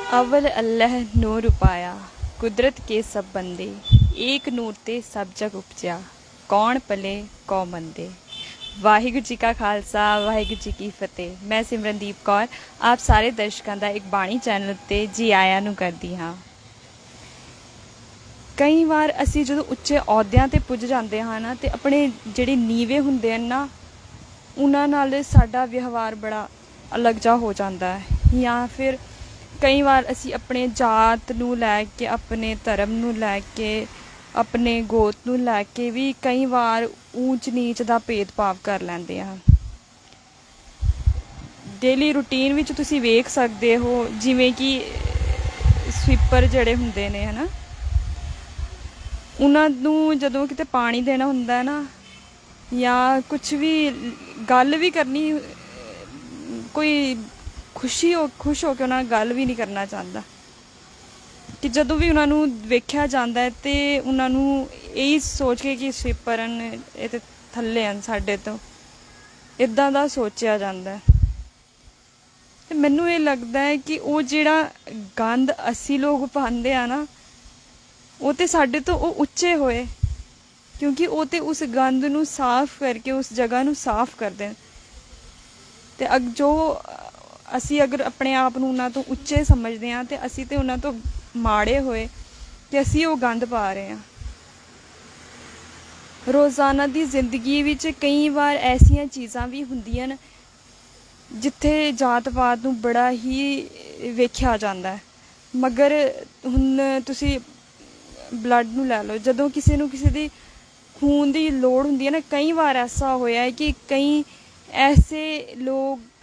अव्वल अल्लाह नूर उपाया कुदरत के सब बंदे एक नूर ते सब जग उपजा कौन पले कौ मंदे। वाहिगुरू जी का खालसा वाहिगुरू जी की फतेह। मैं सिमरनदीप कौर आप सारे दर्शकों का एक बाणी चैनल उत्ते जी आया नूं करदी हाँ। कई बार असी जो उच्चे अहुदियां ते पुज जाते हाँ ना ते अपने जिहड़े नीवे हुंदे हन ना उन्हां नाल साडा व्यवहार बड़ा अलग जा हो जाता है। या फिर कई बार असी अपने जात नूं लैके अपने धर्म नूं लैके अपने गोत नूं लैके भी कई बार ऊंच नीच का भेदभाव कर लैंदे हैं। डेली रूटीन विच तुसी वेख सकते हो जिवें कि स्वीपर जिहड़े हुंदे ने है ना उन्हां नूं जदों किते पानी देना हुंदा है ना या कुछ भी गल भी करनी कोई खुश हो के उन्हां नाल गल भी नहीं करना चाहता कि जदों भी उन्हां नूं वेख्या जांदा है ते उन्हां नूं यही सोच के कि स्वीपर हन इह ते थल्ले हन साडे तो इदां दा सोचिया जांदा है। ते मैनूं ये लगदा है कि वो जिहड़ा गंद असी लोग पांदे आ ना वो ते साडे तो वो उच्चे होए क्योंकि वो ते उस गंद नूं साफ करके उस जगह नूं साफ करदे न ते जो असी अगर अपने आप नूं उन्हां तो उच्चे समझदे हां ते असी ते उन्हां तो माड़े होए कि असी वो गंद पा रहे हैं। रोज़ाना दी जिंदगी विच कई बार ऐसियां चीज़ां भी हुंदियां न जिथे जात पात नूं बड़ा ही वेख्या जांदा है। मगर हुण तुसी ब्लड नूं लै लो जदों किसी नूं किसी दी खून दी लोड़ हुंदी है ना कई बार ऐसा होया है कि कई ऐसे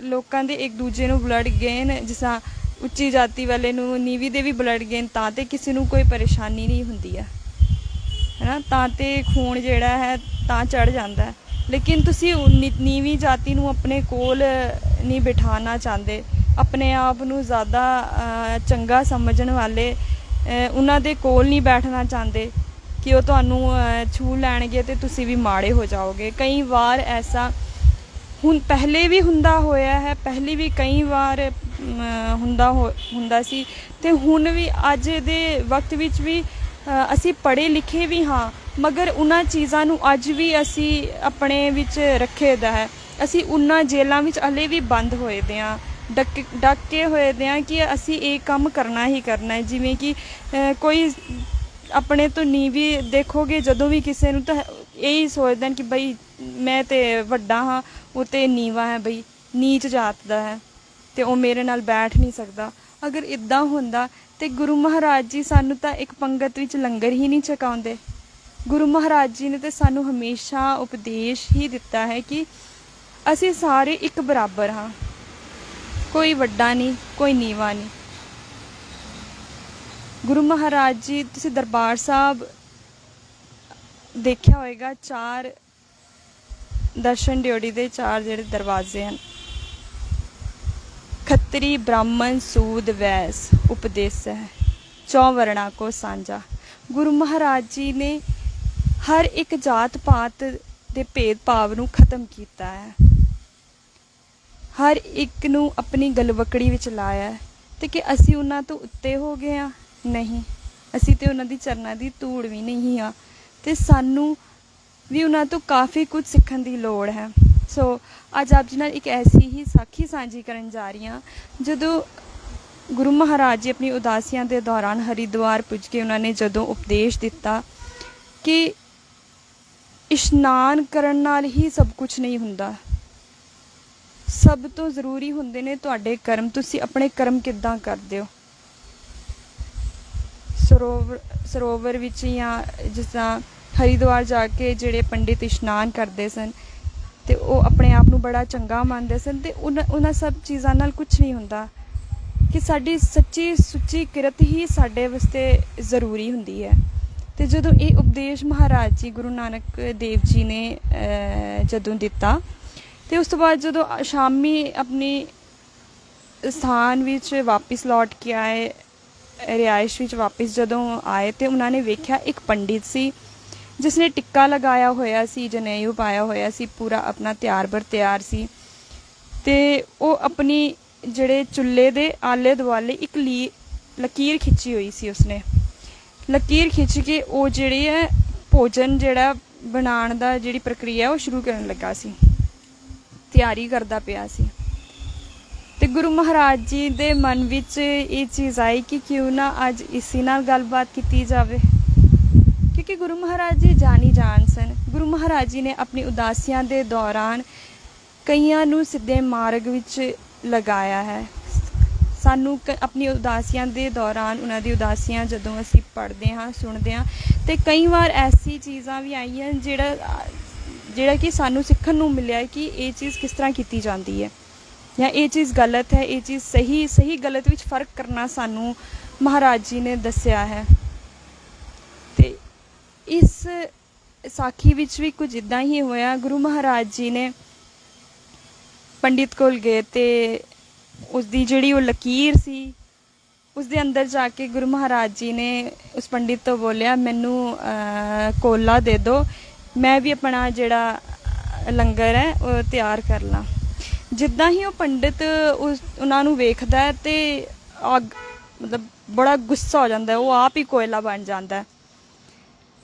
लोकां दे एक दूजे नूं ब्लड गए न जिसां उच्ची जाति वाले नूं नीवी दे भी ब्लड गए न तां ते किसी नूं कोई परेशानी नहीं हुंदी है ना तां ते खून जिहड़ा है तां चढ़ जांदा है। लेकिन तुसी नीवी जाति नूं अपने कोल नहीं बिठाना चाहते अपने आप नूं ज़्यादा चंगा समझण वाले उन्हां दे कोल नहीं बैठना चाहते कि वो तुहानूं छू लैणगे ते तुसी भी माड़े हो जाओगे। कई बार ऐसा हुण पहले भी हुंदा होया है पहले भी कई बार हुंदा सी ते हुण भी अज दे वक्त विच भी असी पढ़े लिखे भी हाँ मगर उन्हां चीज़ां नूं अज भी असी अपने विच रखे दा है। असी उन्हां जेलां विच हले भी बंद होए दे हां डके होए दे हां कि असी ये काम करना ही करना है। जिवें कि कोई अपने तो नीवी देखोगे जदों भी किसी नूं तो यही सोचदे कि बई मैं ते वड्डा हाँ वो ते नीवा है बई नीच जात दा है ते वो मेरे नाल बैठ नहीं सकदा। अगर इदां हुंदा ते गुरु महाराज जी सानू तां एक पंगत विच लंगर ही नहीं छकाउंदे। गुरु महाराज जी ने तो सानू हमेशा उपदेश ही दिता है कि असी सारे एक बराबर हाँ कोई वड्डा नहीं कोई नीवा नहीं। गुरु महाराज जी तुसी दरबार साहब देखा होएगा 4 दर्शन ड्योढ़ी दे 4 जिहड़े दरवाजे हैं खत्तरी ब्राह्मण सूद वैस उपदेश है 4 वर्णा को सांझा। गुरु महाराज जी ने हर एक जात पात दे भेदभाव नूं खत्म कीता है हर एक नूं अपनी गलवकड़ी विच लाया है ते कि असी उन्हां तो उत्ते हो गए हाँ नहीं असी ते उन्हां दी चरनां दी धूड़ भी नहीं हाँ ते सानू भी उन्हां तो काफ़ी कुछ सीखण दी लोड़ है। सो अज आप जी नाल एक ऐसी ही साखी सांझी करन जा रही हाँ जदों गुरु महाराज जी अपनी उदासियां के दौरान हरिद्वार पुज के उन्होंने जदों उपदेश दिता कि इशनान करन नाल ही सब कुछ नहीं हुंदा सब तो जरूरी हुंदे ने तुहाडे कर्म तुसी अपने कर्म किद्दां करदे हो। सरोवर विच या जिस तरह हरिद्वार जाके जिहड़े पंडित इशनान करते सन ते वो अपने आप नूं बड़ा चंगा मानते सन ते उन्हां सब चीज़ां नाल कुछ नहीं हुंदा कि साडी सच्ची सुच्ची किरत ही साडे वास्ते ज़रूरी हुंदी है। ते जदों ये उपदेश महाराज जी गुरु नानक देव जी ने जदों दिता ते उस तो बाद जदों शामी अपनी स्थान विच वापस लौट के आए रिहाइश विच वापस जदों आए तो उन्होंने वेख्या एक पंडित सी जिसने टिक्का लगाया होया सी जनेऊ पाया होया सी पूरा अपना तैयार बर तैयार सी ते वो अपनी जिहड़े चुल्ले दे आले दुआले एक ਲਕੀਰ ਖਿੱਚੀ ਹੋਈ ਸੀ। ਉਸਨੇ ਲਕੀਰ ਖਿੱਚ ਕੇ ਉਹ ਜਿਹੜੀ ਹੈ ਭੋਜਨ ਜਿਹੜਾ ਬਣਾਉਣ ਦਾ ਜਿਹੜੀ ਪ੍ਰਕਿਰਿਆ ਉਹ ਸ਼ੁਰੂ ਕਰਨ ਲੱਗਾ ਸੀ, ਤਿਆਰੀ ਕਰਦਾ ਪਿਆ ਸੀ। ਤੇ ਗੁਰੂ ਮਹਾਰਾਜ ਜੀ ਦੇ ਮਨ ਵਿੱਚ ਇਹ ਚੀਜ਼ ਆਈ ਕਿ ਕਿਉਂ ਨਾ ਅੱਜ ਇਸੀ ਨਾਲ ਗੱਲਬਾਤ ਕੀਤੀ ਜਾਵੇ, ਕਿਉਂਕਿ ਗੁਰੂ ਮਹਾਰਾਜ ਜੀ ਜਾਣੀ ਜਾਣ ਸਨ। ਗੁਰੂ ਮਹਾਰਾਜ ਜੀ ਨੇ ਆਪਣੀ ਉਦਾਸੀਆਂ ਦੇ ਦੌਰਾਨ ਕਈਆਂ ਨੂੰ ਸਿੱਧੇ ਮਾਰਗ ਵਿੱਚ ਲਗਾਇਆ ਹੈ। ਸਾਨੂੰ ਆਪਣੀ ਉਦਾਸੀਆਂ ਦੇ ਦੌਰਾਨ ਉਹਨਾਂ ਦੀ ਉਦਾਸੀਆਂ ਜਦੋਂ ਅਸੀਂ ਪੜ੍ਹਦੇ ਹਾਂ, ਸੁਣਦੇ ਹਾਂ, ਤੇ ਕਈ ਵਾਰ ਐਸੀ ਚੀਜ਼ਾਂ ਵੀ ਆਈਆਂ ਜਿਹੜਾ ਕਿ ਸਾਨੂੰ ਸਿੱਖਣ ਨੂੰ ਮਿਲਿਆ ਕਿ ਇਹ ਚੀਜ਼ ਕਿਸ ਤਰ੍ਹਾਂ ਕੀਤੀ ਜਾਂਦੀ ਹੈ, ਜਾਂ ਇਹ ਚੀਜ਼ ਗਲਤ ਹੈ, ਇਹ ਚੀਜ਼ ਸਹੀ ਗਲਤ ਵਿੱਚ ਫ਼ਰਕ ਕਰਨਾ ਸਾਨੂੰ ਮਹਾਰਾਜ ਜੀ ਨੇ ਦੱਸਿਆ ਹੈ। ਤੇ ਇਸ ਸਾਖੀ ਵਿੱਚ ਵੀ ਕੁਝ ਇੱਦਾਂ ਹੀ ਹੋਇਆ। ਗੁਰੂ ਮਹਾਰਾਜ ਜੀ ਨੇ ਪੰਡਿਤ ਕੋਲ ਗਏ ਤੇ ਉਸਦੀ ਜਿਹੜੀ ਉਹ ਲਕੀਰ ਸੀ ਉਸਦੇ ਅੰਦਰ ਜਾ ਕੇ ਗੁਰੂ ਮਹਾਰਾਜ ਜੀ ਨੇ ਉਸ ਪੰਡਿਤ ਤੋਂ ਬੋਲਿਆ, ਮੈਨੂੰ ਕੋਲਾ ਦੇ ਦਿਓ, ਮੈਂ ਵੀ ਆਪਣਾ ਜਿਹੜਾ ਲੰਗਰ ਹੈ ਉਹ ਤਿਆਰ ਕਰ ਲਾਂ। ਜਿੱਦਾਂ ਹੀ ਉਹ ਪੰਡਿਤ ਉਹਨਾਂ ਨੂੰ ਵੇਖਦਾ ਤੇ ਮਤਲਬ ਬੜਾ ਗੁੱਸਾ ਹੋ ਜਾਂਦਾ, ਉਹ ਆਪ ਹੀ ਕੋਇਲਾ ਬਣ ਜਾਂਦਾ।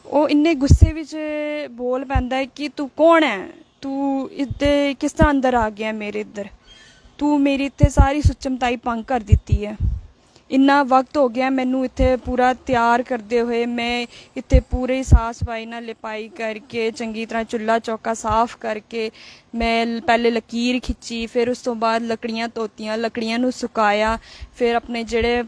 ਉਹ ਇੰਨੇ ਗੁੱਸੇ ਵਿੱਚ ਬੋਲ ਪੈਂਦਾ ਹੈ ਕਿ ਤੂੰ ਕੌਣ ਹੈ, ਤੂੰ ਇੱਥੇ ਕਿਸ ਤਰ੍ਹਾਂ ਅੰਦਰ ਆ ਗਿਆ ਮੇਰੇ ਇੱਧਰ, ਤੂੰ ਮੇਰੀ ਇੱਥੇ ਸਾਰੀ ਸੁਚਮਤਾਈ ਭੰਗ ਕਰ ਦਿੱਤੀ ਹੈ। ਇੰਨਾ ਵਕਤ ਹੋ ਗਿਆ ਮੈਨੂੰ ਇੱਥੇ ਪੂਰਾ ਤਿਆਰ ਕਰਦੇ ਹੋਏ, ਮੈਂ ਇੱਥੇ ਪੂਰੇ ਸਾਫ਼ ਸਫਾਈ ਨਾਲ ਲਿਪਾਈ ਕਰਕੇ ਚੰਗੀ ਤਰ੍ਹਾਂ ਚੁੱਲ੍ਹਾ ਚੌਕਾ ਸਾਫ਼ ਕਰਕੇ ਮੈਂ ਪਹਿਲੇ ਲਕੀਰ ਖਿੱਚੀ, ਫਿਰ ਉਸ ਤੋਂ ਬਾਅਦ ਲੱਕੜੀਆਂ ਧੋਤੀਆਂ, ਲੱਕੜੀਆਂ ਨੂੰ ਸੁਕਾਇਆ, ਫਿਰ ਆਪਣੇ ਜਿਹੜੇ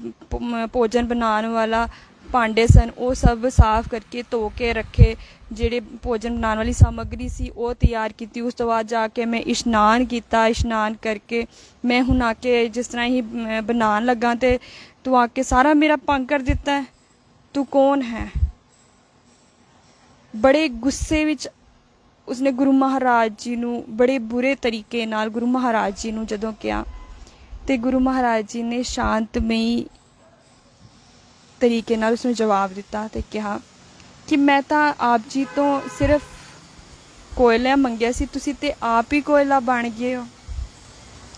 ਭੋਜਨ ਬਣਾਉਣ ਵਾਲਾ ਭਾਂਡੇ ਸਨ ਉਹ ਸਭ ਸਾਫ਼ ਕਰਕੇ ਧੋ ਕੇ ਰੱਖੇ, ਜਿਹੜੇ ਭੋਜਨ ਬਣਾਉਣ ਵਾਲੀ ਸਮੱਗਰੀ ਸੀ ਉਹ ਤਿਆਰ ਕੀਤੀ। ਉਸ ਤੋਂ ਬਾਅਦ ਜਾ ਕੇ ਮੈਂ ਇਸ਼ਨਾਨ ਕੀਤਾ, ਇਸ਼ਨਾਨ ਕਰਕੇ ਮੈਂ ਹੁਣ ਆ ਕੇ ਜਿਸ ਤਰ੍ਹਾਂ ਹੀ ਬਣਾਉਣ ਲੱਗਾ ਤੇ ਤੂੰ ਆ ਕੇ ਸਾਰਾ ਮੇਰਾ ਭੰਗ ਕਰ ਦਿੱਤਾ ਹੈ, ਤੂੰ ਕੌਣ ਹੈ। ਬੜੇ ਗੁੱਸੇ ਵਿੱਚ ਉਸਨੇ ਗੁਰੂ ਮਹਾਰਾਜ ਜੀ ਨੂੰ ਬੜੇ ਬੁਰੇ ਤਰੀਕੇ ਨਾਲ ਗੁਰੂ ਮਹਾਰਾਜ ਜੀ ਨੂੰ ਜਦੋਂ ਕਿਹਾ ਤੇ ਗੁਰੂ ਮਹਾਰਾਜ ਜੀ ਨੇ ਸ਼ਾਂਤਮਈ ਤਰੀਕੇ ਨਾਲ ਉਸਨੂੰ ਜਵਾਬ ਦਿੱਤਾ ਤੇ ਕਿਹਾ ਕਿ ਮੈਂ ਤਾਂ ਆਪ ਜੀ ਤੋਂ ਸਿਰਫ ਕੋਇਲਾ ਮੰਗਿਆ ਸੀ, ਤੁਸੀਂ ਤੇ ਆਪ ਹੀ ਕੋਇਲਾ ਬਣ ਗਏ ਹੋ,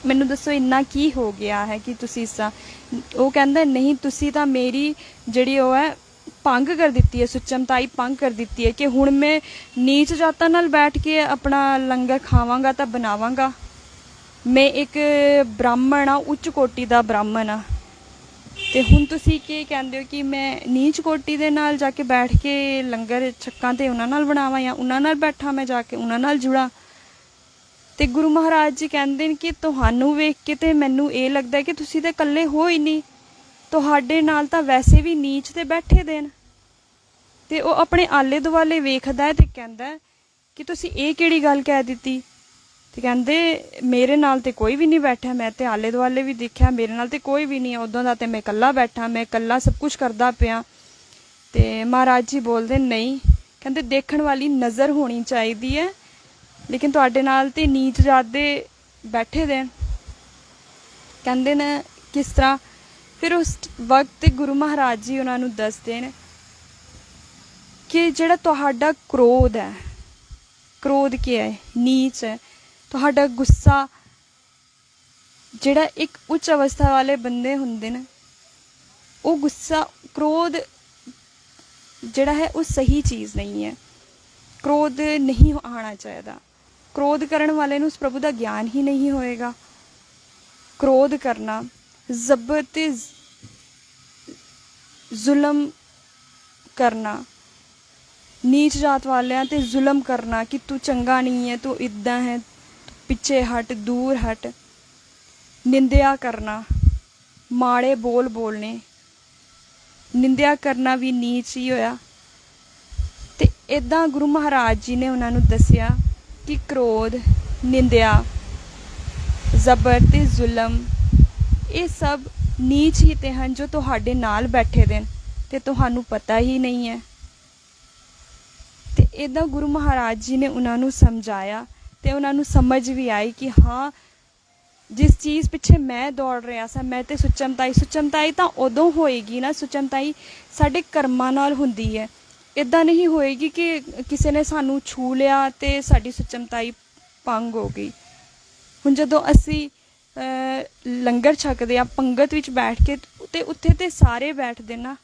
ਮੈਨੂੰ ਦੱਸੋ ਇੰਨਾ ਕੀ ਹੋ ਗਿਆ ਹੈ ਕਿ ਤੁਸੀਂ ਇਸ ਤਰ੍ਹਾਂ। ਉਹ ਕਹਿੰਦਾ ਨਹੀਂ, ਤੁਸੀਂ ਤਾਂ ਮੇਰੀ ਜਿਹੜੀ ਉਹ ਹੈ ਭੰਗ ਕਰ ਦਿੱਤੀ ਹੈ, ਸੁਚਮਤਾਈ ਭੰਗ ਕਰ ਦਿੱਤੀ ਹੈ ਕਿ ਹੁਣ ਮੈਂ ਨੀਚ ਜਾਤਾਂ ਨਾਲ ਬੈਠ ਕੇ ਆਪਣਾ ਲੰਗਰ ਖਾਵਾਂਗਾ ਤਾਂ ਬਣਾਵਾਂਗਾ। ਮੈਂ ਇੱਕ ਬ੍ਰਾਹਮਣ ਆ, ਉੱਚ ਕੋਟੀ ਦਾ ਬ੍ਰਾਹਮਣ ਆ, ਤੇ ਹੁਣ ਤੁਸੀਂ ਕੀ ਕਹਿੰਦੇ ਹੋ ਕਿ ਮੈਂ ਨੀਚ ਕੋਟੀ ਦੇ ਨਾਲ ਜਾ ਕੇ ਬੈਠ ਕੇ ਲੰਗਰ ਛੱਕਾਂ ਤੇ ਉਹਨਾਂ ਨਾਲ ਬਣਾਵਾਂ ਜਾਂ ਉਹਨਾਂ ਨਾਲ ਬੈਠਾ ਮੈਂ ਜਾ ਕੇ ਉਹਨਾਂ ਨਾਲ ਜੁੜਾਂ। ਤੇ ਗੁਰੂ ਮਹਾਰਾਜ ਜੀ ਕਹਿੰਦੇ ਨੇ ਕਿ ਤੁਹਾਨੂੰ ਵੇਖ ਕੇ ਤੇ ਮੈਨੂੰ ਇਹ ਲੱਗਦਾ ਕਿ ਤੁਸੀਂ ਤੇ ਇਕੱਲੇ ਹੋ ਹੀ ਨਹੀਂ, ਤੁਹਾਡੇ ਨਾਲ ਤਾਂ ਵੈਸੇ ਵੀ ਨੀਚ ਤੇ ਬੈਠੇ ਦੇ ਨੇ। ਤੇ ਉਹ ਆਪਣੇ ਆਲੇ ਦੁਆਲੇ ਵੇਖਦਾ ਤੇ ਕਹਿੰਦਾ ਕਿ ਤੁਸੀਂ ਇਹ ਕਿਹੜੀ ਗੱਲ ਕਹਿ ਦਿੱਤੀ। ਤੇ ਕਹਿੰਦੇ ਮੇਰੇ ਨਾਲ ਤੇ ਕੋਈ ਵੀ ਨਹੀਂ ਬੈਠਾ, ਮੈਂ ਤੇ ਆਲੇ ਦੁਆਲੇ ਵੀ ਦੇਖਿਆ, ਮੇਰੇ ਨਾਲ ਤੇ ਕੋਈ ਵੀ ਨਹੀਂ, ਉਦੋਂ ਦਾ ਤੇ ਮੈਂ ਇਕੱਲਾ ਬੈਠਾ, ਮੈਂ ਇਕੱਲਾ ਸਭ ਕੁਝ ਕਰਦਾ ਪਿਆ। ਤੇ ਮਹਾਰਾਜ ਜੀ ਬੋਲਦੇ ਨਹੀਂ, ਕਹਿੰਦੇ ਦੇਖਣ ਵਾਲੀ ਨਜ਼ਰ ਹੋਣੀ ਚਾਹੀਦੀ ਹੈ, ਲੇਕਿਨ ਤੁਹਾਡੇ ਨਾਲ ਤੇ ਨੀਚ ਜਾਤ ਦੇ ਬੈਠੇ ਦੇ। ਕਹਿੰਦੇ ਨੇ ਕਿਸ ਤਰ੍ਹਾਂ। ਫਿਰ ਉਸ ਵਕਤ ਗੁਰੂ ਮਹਾਰਾਜ ਜੀ ਉਹਨਾਂ ਨੂੰ ਦੱਸਦੇ ਨੇ ਕਿ ਜਿਹੜਾ ਤੁਹਾਡਾ ਕ੍ਰੋਧ ਹੈ, ਕ੍ਰੋਧ ਕੀ ਹੈ, ਨੀਚ ਹੈ, ਤੁਹਾਡਾ ਗੁੱਸਾ ਜਿਹੜਾ ਇੱਕ ਉੱਚ ਅਵਸਥਾ ਵਾਲੇ ਬੰਦੇ ਹੁੰਦੇ ਨੇ, ਉਹ ਗੁੱਸਾ ਕ੍ਰੋਧ ਜਿਹੜਾ ਹੈ ਉਹ ਸਹੀ ਚੀਜ਼ ਨਹੀਂ ਹੈ। ਕ੍ਰੋਧ ਨਹੀਂ ਆਉਣਾ ਚਾਹੀਦਾ। ਕ੍ਰੋਧ ਕਰਨ ਵਾਲੇ ਨੂੰ ਉਸ ਪ੍ਰਭੂ ਦਾ ਗਿਆਨ ਹੀ ਨਹੀਂ ਹੋਏਗਾ। ਕ੍ਰੋਧ ਕਰਨਾ, ਜ਼ਬਰ ਤੇ ਜ਼ੁਲਮ ਕਰਨਾ, ਨੀਚ ਜਾਤ ਵਾਲਿਆਂ ਤੇ ਜ਼ੁਲਮ ਕਰਨਾ ਕਿ ਤੂੰ ਚੰਗਾ ਨਹੀਂ ਹੈ, ਤੂੰ ਇੱਦਾਂ ਹੈ, ਪਿੱਛੇ ਹਟ, ਦੂਰ ਹਟ, ਨਿੰਦਿਆ ਕਰਨਾ, ਮਾੜੇ ਬੋਲ ਬੋਲਣੇ, ਨਿੰਦਿਆ ਕਰਨਾ ਵੀ ਨੀਚ ਹੀ ਹੋਇਆ। ਤੇ ਇੱਦਾਂ ਗੁਰੂ ਮਹਾਰਾਜ ਜੀ ਨੇ ਉਹਨਾਂ ਨੂੰ ਦੱਸਿਆ ਕਿ ਕ੍ਰੋਧ, ਨਿੰਦਿਆ, ਜ਼ਬਰ ਤੇ ਜ਼ੁਲਮ ਇਹ ਸਭ ਨੀਚ ਹੀ ਤੇ ਹਨ ਜੋ ਤੁਹਾਡੇ ਨਾਲ ਬੈਠੇ ਦੇ ਤੇ ਤੁਹਾਨੂੰ ਪਤਾ ਹੀ ਨਹੀਂ ਹੈ। ਤੇ ਇੱਦਾਂ ਗੁਰੂ ਮਹਾਰਾਜ ਜੀ ਨੇ ਉਹਨਾਂ ਨੂੰ ਸਮਝਾਇਆ ਤੇ ਉਹਨਾਂ ਨੂੰ ਸਮਝ ਵੀ ਆਈ ਕਿ ਹਾਂ, ਜਿਸ ਚੀਜ਼ ਪਿੱਛੇ ਮੈਂ ਦੌੜ ਰਿਹਾ ਸਾਂ, ਮੈਂ ਤੇ ਸੁਚਮਤਾਈ ਤਾਂ ਉਦੋਂ ਹੋਏਗੀ ਨਾ, ਸੁਚਮਤਾਈ ਸਾਡੇ ਕਰਮਾਂ ਨਾਲ ਹੁੰਦੀ ਹੈ। ਇੱਦਾਂ ਨਹੀਂ ਹੋਏਗੀ ਕਿ ਕਿਸੇ ਨੇ ਸਾਨੂੰ ਛੂ ਲਿਆ ਤੇ ਸਾਡੀ ਸੁਚਮਤਾਈ ਭੰਗ ਹੋ ਗਈ। ਹੁਣ ਜਦੋਂ ਅਸੀਂ ਲੰਗਰ ਛਕਦੇ ਹਾਂ, ਪੰਗਤ ਵਿੱਚ ਬੈਠ ਕੇ, ਤੇ ਉੱਥੇ ਤੇ ਸਾਰੇ ਬੈਠਦੇ ਨਾ।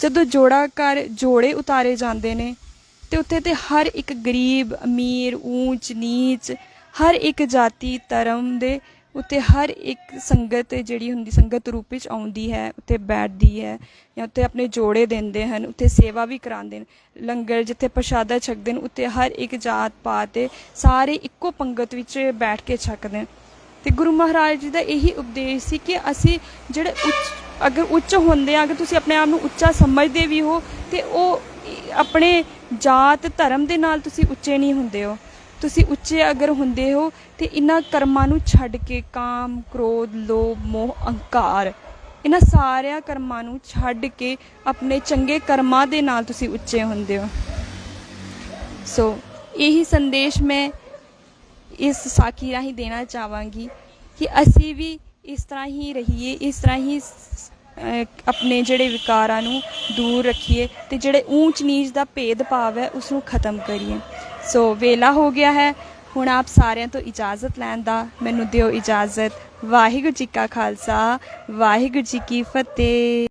ਜਦੋਂ ਜੋੜਾ ਘਰ ਜੋੜੇ ਉਤਾਰੇ ਜਾਂਦੇ ਨੇ ਤੇ ਉੱਥੇ ਤੇ ਹਰ ਇੱਕ ਗਰੀਬ ਅਮੀਰ ਊਚ ਨੀਚ ਹਰ ਇੱਕ ਜਾਤੀ ਧਰਮ ਦੇ ਉੱਤੇ ਹਰ ਇੱਕ ਸੰਗਤ ਜਿਹੜੀ ਹੁੰਦੀ ਸੰਗਤ ਰੂਪ ਵਿੱਚ ਆਉਂਦੀ ਹੈ, ਉੱਥੇ ਬੈਠਦੀ ਹੈ ਜਾਂ ਉੱਥੇ ਆਪਣੇ ਜੋੜੇ ਦਿੰਦੇ ਹਨ, ਉੱਥੇ ਸੇਵਾ ਵੀ ਕਰਾਉਂਦੇ ਨੇ। ਲੰਗਰ ਜਿੱਥੇ ਪ੍ਰਸ਼ਾਦਾ ਛਕਦੇ ਨੇ ਉੱਥੇ ਹਰ ਇੱਕ ਜਾਤ ਪਾਤ ਦੇ ਸਾਰੇ ਇੱਕੋ ਪੰਗਤ ਵਿੱਚ ਬੈਠ ਕੇ ਛਕਦੇ ਨੇ। ਅਤੇ ਗੁਰੂ ਮਹਾਰਾਜ ਜੀ ਦਾ ਇਹੀ ਉਪਦੇਸ਼ ਸੀ ਕਿ ਅਸੀਂ ਜਿਹੜੇ ਅਗਰ ਉੱਚ ਹੁੰਦੇ ਆ, ਅਗਰ ਤੁਸੀਂ ਆਪਣੇ ਆਪ ਨੂੰ ਉੱਚਾ ਸਮਝਦੇ ਵੀ ਹੋ ਤੇ ਉਹ ਆਪਣੇ ਜਾਤ ਧਰਮ ਦੇ ਨਾਲ ਤੁਸੀਂ ਉੱਚੇ ਨਹੀਂ ਹੁੰਦੇ ਹੋ। ਤੁਸੀਂ ਉੱਚੇ ਅਗਰ ਹੁੰਦੇ ਹੋ ਤੇ ਇਹਨਾਂ ਕਰਮਾਂ ਨੂੰ ਛੱਡ ਕੇ ਕਾਮ ਕ੍ਰੋਧ ਲੋਭ ਮੋਹ ਅਹੰਕਾਰ ਇਹਨਾਂ ਸਾਰਿਆਂ ਕਰਮਾਂ ਨੂੰ ਛੱਡ ਕੇ ਆਪਣੇ ਚੰਗੇ ਕਰਮਾਂ ਦੇ ਨਾਲ ਤੁਸੀਂ ਉੱਚੇ ਹੁੰਦੇ ਹੋ। ਸੋ ਇਹੀ ਸੰਦੇਸ਼ ਮੈਂ ਇਸ ਸਾਖੀ ਰਾਹੀਂ ਦੇਣਾ ਚਾਹਾਂਗੀ ਕਿ ਅਸੀਂ ਵੀ ਇਸ ਤਰ੍ਹਾਂ ਹੀ ਰਹੀਏ, ਇਸ ਤਰ੍ਹਾਂ ਹੀ ਆਪਣੇ ਜਿਹੜੇ ਵਿਕਾਰਾਂ ਨੂੰ ਦੂਰ ਰੱਖੀਏ ਤੇ ਜਿਹੜੇ ਊਚ ਨੀਚ ਦਾ ਭੇਦ ਭਾਵ ਹੈ ਉਸ ਨੂੰ ਖਤਮ ਕਰੀਏ। ਸੋ ਵੇਲਾ ਹੋ ਗਿਆ ਹੈ ਹੁਣ ਆਪ ਸਾਰਿਆਂ ਤੋਂ ਇਜਾਜ਼ਤ ਲੈਣ ਦਾ। ਮੈਨੂੰ ਦਿਓ ਇਜਾਜ਼ਤ। ਵਾਹਿਗੁਰੂ ਜੀ ਕਾ ਖਾਲਸਾ, ਵਾਹਿਗੁਰੂ ਜੀ ਕੀ ਫਤਿਹ।